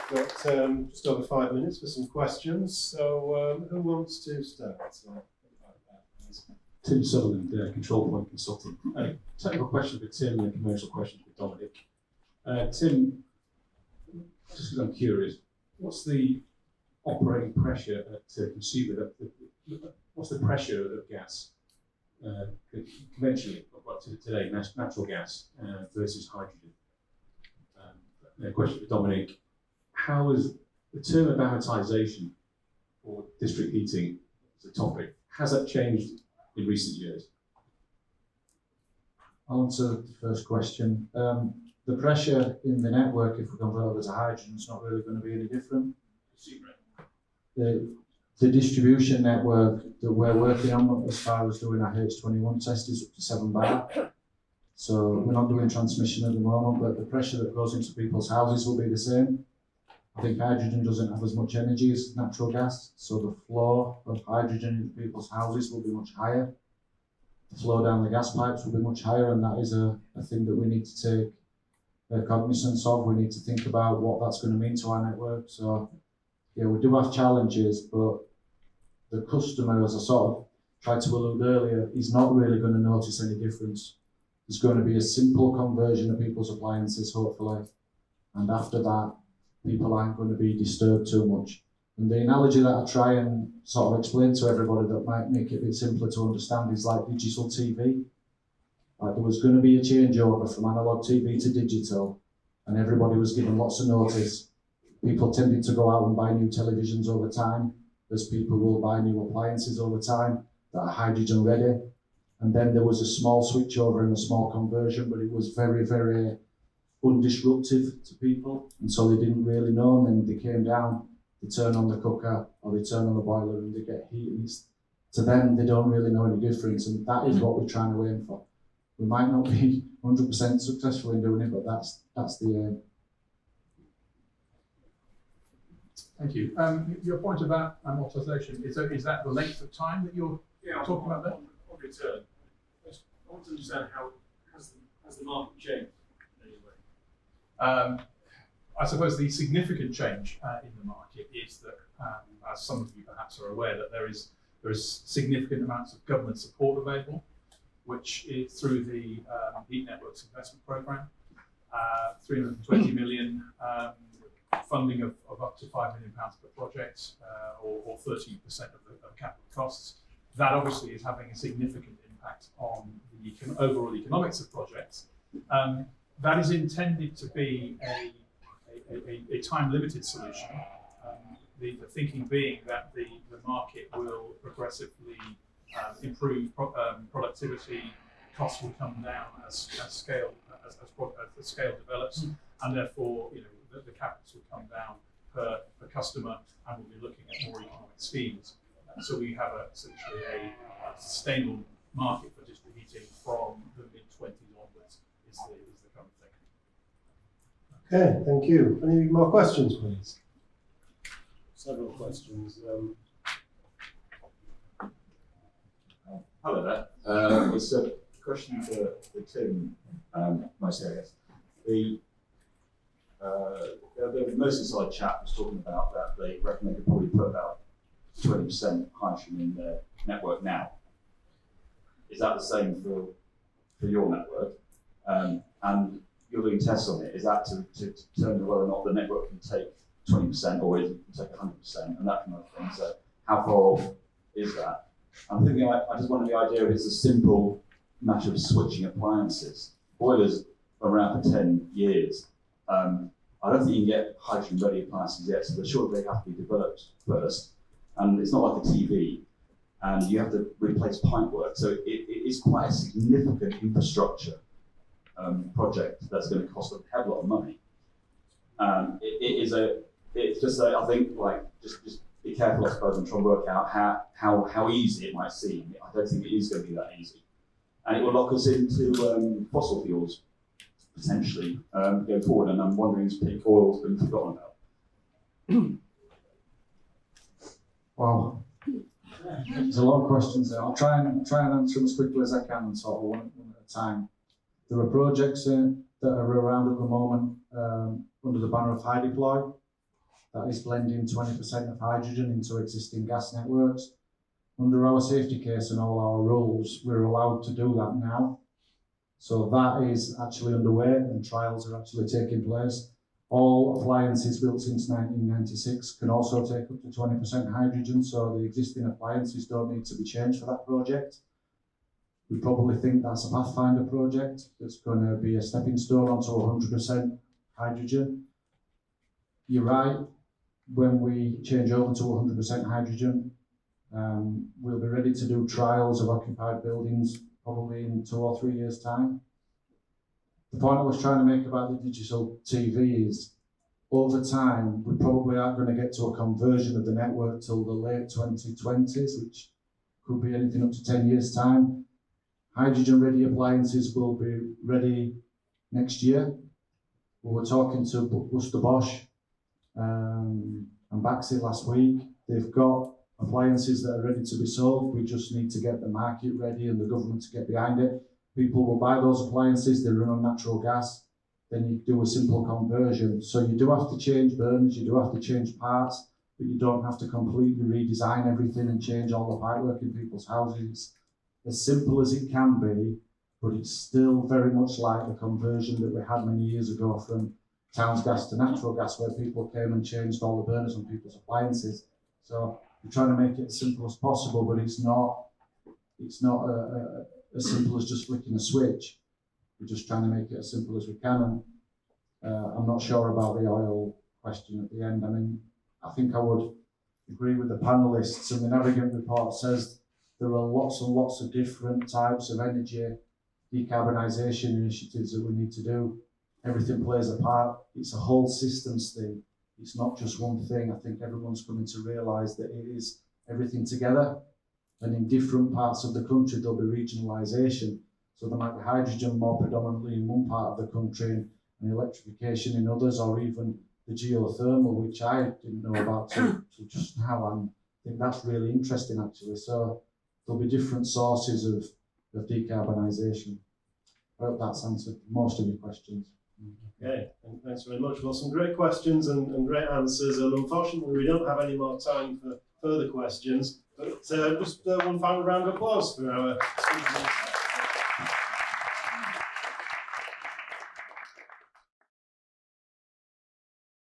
got just over 5 minutes for some questions. So who wants to start? Tim Sutherland, Control Point Consulting. Technical question for Tim and a commercial question for Dominic. Tim, just because I'm curious, what's the operating pressure at consumer? What's the pressure of gas conventionally, up to today, natural gas versus hydrogen? A question for Dominic. How is the term of amortization for district heating as a topic, has that changed in recent years? I'll answer the first question. The pressure in the network, if we convert over to hydrogen, is not really going to be any different. The distribution network that we're working on, as far as doing our H21 test, is up to 7 bar. So we're not doing transmission at the moment, but the pressure that goes into people's houses will be the same. I think hydrogen doesn't have as much energy as natural gas, so the flow of hydrogen into people's houses will be much higher. The flow down the gas pipes will be much higher, and that is a thing that we need to take cognizance of. We need to think about what that's going to mean to our network. So yeah, we do have challenges, but the customer, as I sort of tried to allude earlier, is not really going to notice any difference. There's going to be a simple conversion of people's appliances, hopefully, and after that, people aren't going to be disturbed too much. And the analogy that I try and sort of explain to everybody that might make it a bit simpler to understand is like digital TV. Like there was going to be a changeover from analog TV to digital, and everybody was given lots of notice. People tended to go out and buy new televisions over time, as people will buy new appliances over time that are hydrogen ready. And then there was a small switchover and a small conversion, but it was very, very undisruptive to people. And so they didn't really know. And then they came down, they turn on the cooker or they turn on the boiler and they get heat. And to them, they don't really know any difference. And that is what we're trying to aim for. We might not be 100% successful in doing it, but that's the aim. Thank you. Your point about amortization, is that the length of time that you're talking about there? On return, I want to understand how has the market changed in any way? I suppose the significant change in the market is that, as some of you perhaps are aware, that there is significant amounts of government support available, which is through the Heat Networks Investment Programme, 320 million. Funding of up to £5 million per project, or 13% of capital costs. That obviously is having a significant impact on the overall economics of projects. That is intended to be a time-limited solution. The thinking being that the market will progressively improve productivity, costs will come down as the scale develops, and therefore the capital will come down per customer, and we'll be looking at more economic schemes. So we have essentially a sustainable market for district heating from the mid-20s onwards is the current thing. Okay, thank you. Any more questions, please? Several questions. Hello there. It's a question for Tim, mostly, I guess. The Merseyside chap was talking about that they reckon they could probably put about 20% hydrogen in their network now. Is that the same for your network? And you're doing tests on it. Is that to determine whether or not the network can take 20% or it can take 100% and that kind of thing? So how far off is that? I'm thinking, I just wanted the idea of it's a simple matter of switching appliances. Boilers are around for 10 years. I don't think you can get hydrogen-ready appliances yet, so surely they have to be developed first. And it's not like a TV, and you have to replace pipework. So it is quite a significant infrastructure project that's going to cost a hell of a lot of money. It's just I think just be careful, I suppose, and try and work out how easy it might seem. I don't think it is going to be that easy, and it will lock us into fossil fuels potentially going forward. And I'm wondering if peak oil's been forgotten about. Wow, there's a lot of questions there. I'll try and answer them as quickly as I can and sort of one at a time. There are projects that are around at the moment under the banner of High Deploy. that is blending 20% of hydrogen into existing gas networks. Under our safety case and all our rules, we're allowed to do that now. So that is actually underway and trials are actually taking place. All appliances built since 1996 can also take up to 20% hydrogen, so the existing appliances don't need to be changed for that project. We probably think that's a Pathfinder project that's going to be a stepping stone onto 100% hydrogen. You're right, when we change over to 100% hydrogen, we'll be ready to do trials of occupied buildings probably in 2 or 3 years' time. The point I was trying to make about the digital TV is, over time, we probably aren't going to get to a conversion of the network till the late 2020s, which could be anything up to 10 years' time. Hydrogen-ready appliances will be ready next year. We were talking to Buster Bosch and Baxi last week. They've got appliances that are ready to be sold. We just need to get the market ready and the government to get behind it. People will buy those appliances, they run on natural gas, then you do a simple conversion. So you do have to change burners, you do have to change parts, but you don't have to completely redesign everything and change all the pipework in people's houses. As simple as it can be, but it's still very much like the conversion that we had many years ago from town's gas to natural gas, where people came and changed all the burners on people's appliances. So we're trying to make it as simple as possible, but it's not as simple as just flicking a switch. We're just trying to make it as simple as we can. And I'm not sure about the oil question at the end. I mean, I think I would agree with the panelists, and the Navigant report says there are lots and lots of different types of energy decarbonisation initiatives that we need to do. Everything plays a part. It's a whole systems thing. It's not just one thing. I think everyone's coming to realise that it is everything together. And in different parts of the country, there'll be regionalisation. So there might be hydrogen more predominantly in one part of the country and electrification in others, or even the geothermal, which I didn't know about till just now. And I think that's really interesting, actually. So there'll be different sources of decarbonisation. I hope that's answered most of your questions. Okay, and thanks very much. Well, some great questions and great answers. And unfortunately, we don't have any more time for further questions. But just one final round of applause for our speakers.